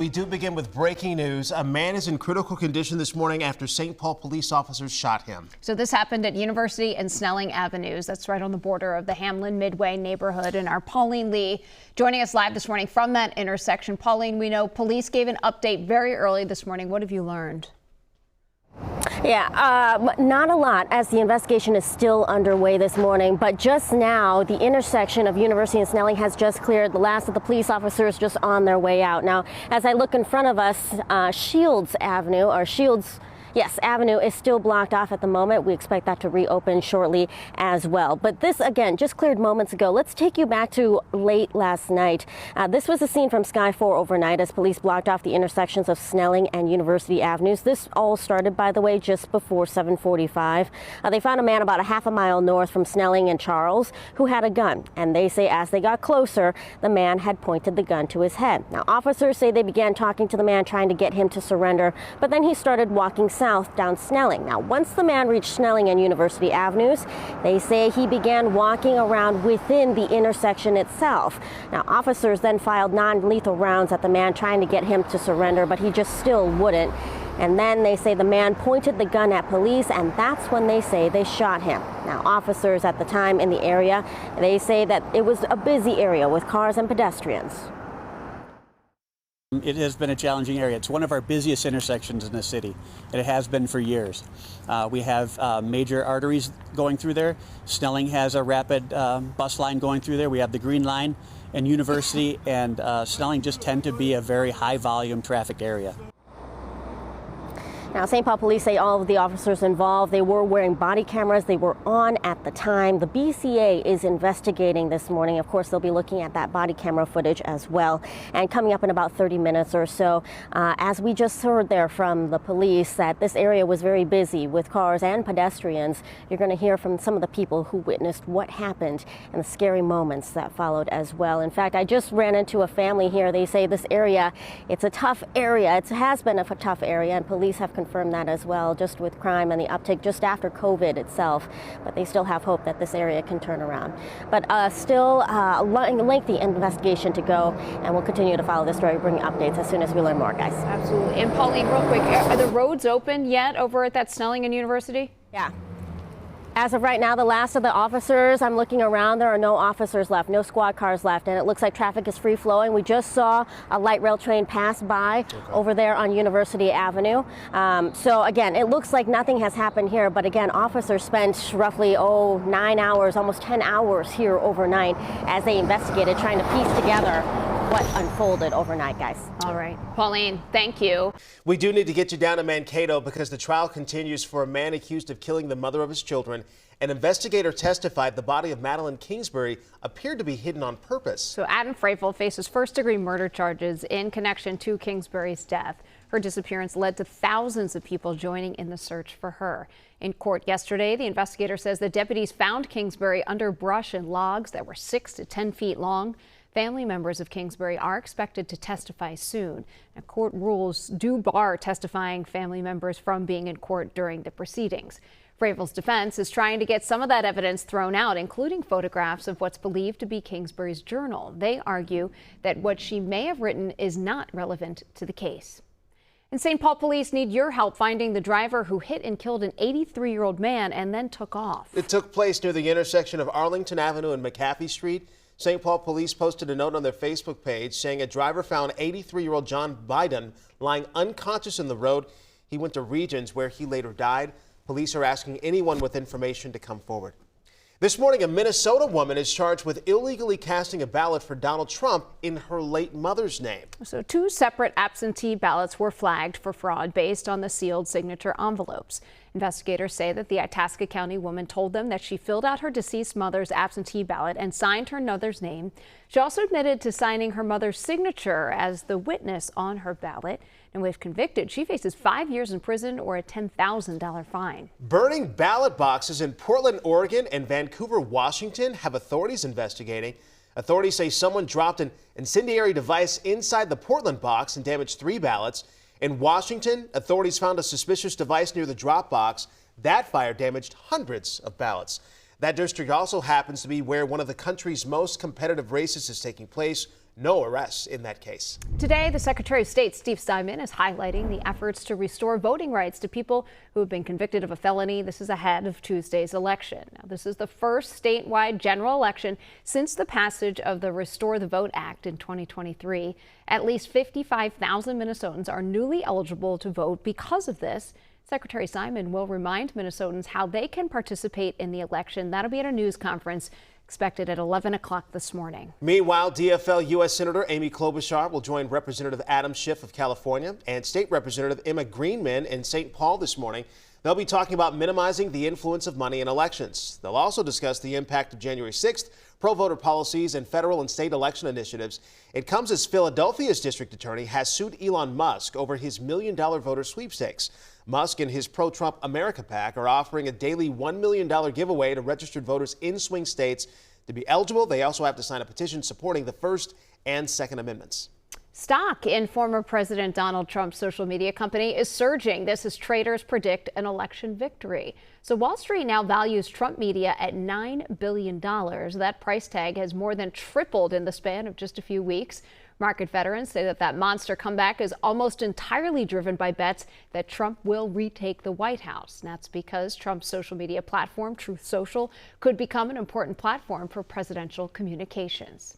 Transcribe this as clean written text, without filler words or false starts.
We do begin with breaking news. A man is in critical condition this morning after St. Paul police officers shot him. So this happened at University and Snelling Avenues. That's right on the border of the Hamlin Midway neighborhood. And our Pauline Lee joining us live this morning from that intersection. Pauline, we know police gave an update very early this morning. What have you learned? Yeah, not a lot, as the investigation is still underway this morning. But just now, the intersection of University and Snelling has just cleared. The last of the police officers just on their way out. Now, as I look in front of us, Shields Avenue is still blocked off at the moment. We expect that to reopen shortly as well. But this, again, just cleared moments ago. Let's take you back to late last night. This was a scene from Sky 4 overnight as police blocked off the intersections of Snelling and University Avenues. This all started, by the way, just before 7:45. They found a man about a half a mile north from Snelling and Charles who had a gun. And they say as they got closer, the man had pointed the gun to his head. Now, officers say they began talking to the man, trying to get him to surrender. But then he started walking south down Snelling. Now, once the man reached Snelling and University Avenues, they say he began walking around within the intersection itself. Now, officers then fired non-lethal rounds at the man, trying to get him to surrender, but he just still wouldn't. And then they say the man pointed the gun at police, and that's when they say they shot him. Now, officers at the time in the area, they say that it was a busy area with cars and pedestrians. It has been a challenging area. It's one of our busiest intersections in the city, and it has been for years. We have major arteries going through there. Snelling has a rapid bus line going through there. We have the Green Line, and University and Snelling just tend to be a very high volume traffic area. Now, St. Paul police say all of the officers involved, they were wearing body cameras. They were on at the time. The BCA is investigating this morning. Of course, they'll be looking at that body camera footage as well. And coming up in about 30 minutes or so, as we just heard there from the police, that this area was very busy with cars and pedestrians. You're going to hear from some of the people who witnessed what happened and the scary moments that followed as well. In fact, I just ran into a family here. They say this area, it's a tough area. It has been a tough area, and police have confirm that as well, just with crime and the uptick just after COVID itself. But they still have hope that this area can turn around. But still a lengthy investigation to go, and we'll continue to follow this story, bring updates as soon as we learn more, guys. Absolutely. And Pauline, real quick, are the roads open yet over at that Snelling and University? Yeah. As of right now, the last of the officers, I'm looking around, there are no officers left, no squad cars left, and it looks like traffic is free flowing. We just saw a light rail train pass by over there on University Avenue. So again, it looks like nothing has happened here, but again, officers spent roughly 9 hours, almost 10 hours here overnight as they investigated, trying to piece together what unfolded overnight, guys. All right. Pauline, thank you. We do need to get you down to Mankato because the trial continues for a man accused of killing the mother of his children. An investigator testified the body of Madeline Kingsbury appeared to be hidden on purpose. So Adam Frafel faces first-degree murder charges in connection to Kingsbury's death. Her disappearance led to thousands of people joining in the search for her. In court yesterday, the investigator says the deputies found Kingsbury under brush and logs that were 6 to 10 feet long. Family members of Kingsbury are expected to testify soon. Now, court rules do bar testifying family members from being in court during the proceedings. Fravel's defense is trying to get some of that evidence thrown out, including photographs of what's believed to be Kingsbury's journal. They argue that what she may have written is not relevant to the case. And St. Paul police need your help finding the driver who hit and killed an 83-year-old man and then took off. It took place near the intersection of Arlington Avenue and McAfee Street. St. Paul police posted a note on their Facebook page saying a driver found 83-year-old John Biden lying unconscious in the road. He went to Regions where he later died. Police are asking anyone with information to come forward. This morning, a Minnesota woman is charged with illegally casting a ballot for Donald Trump in her late mother's name. So 2 separate absentee ballots were flagged for fraud based on the sealed signature envelopes. Investigators say that the Itasca County woman told them that she filled out her deceased mother's absentee ballot and signed her mother's name. She also admitted to signing her mother's signature as the witness on her ballot. And if convicted, she faces 5 years in prison or a $10,000 fine. Burning ballot boxes in Portland, Oregon and Vancouver, Washington have authorities investigating. Authorities say someone dropped an incendiary device inside the Portland box and damaged 3 ballots. In Washington, authorities found a suspicious device near the drop box. That fire damaged hundreds of ballots. That district also happens to be where one of the country's most competitive races is taking place. No arrests in that case. Today, the Secretary of State, Steve Simon, is highlighting the efforts to restore voting rights to people who have been convicted of a felony. This is ahead of Tuesday's election. Now, this is the first statewide general election since the passage of the Restore the Vote Act in 2023. At least 55,000 Minnesotans are newly eligible to vote because of this. Secretary Simon will remind Minnesotans how they can participate in the election. That'll be at a news conference expected at 11 o'clock this morning. Meanwhile, DFL U.S. Senator Amy Klobuchar will join Representative Adam Schiff of California and State Representative Emma Greenman in St. Paul this morning. They'll be talking about minimizing the influence of money in elections. They'll also discuss the impact of January 6th, pro-voter policies, and federal and state election initiatives. It comes as Philadelphia's district attorney has sued Elon Musk over his $1 million voter sweepstakes. Musk and his pro-Trump America PAC are offering a daily $1 million giveaway to registered voters in swing states. To be eligible, they also have to sign a petition supporting the First and Second Amendments. Stock in former President Donald Trump's social media company is surging. This as traders predict an election victory. So Wall Street now values Trump Media at $9 billion. That price tag has more than tripled in the span of just a few weeks. Market veterans say that monster comeback is almost entirely driven by bets that Trump will retake the White House. And that's because Trump's social media platform, Truth Social, could become an important platform for presidential communications.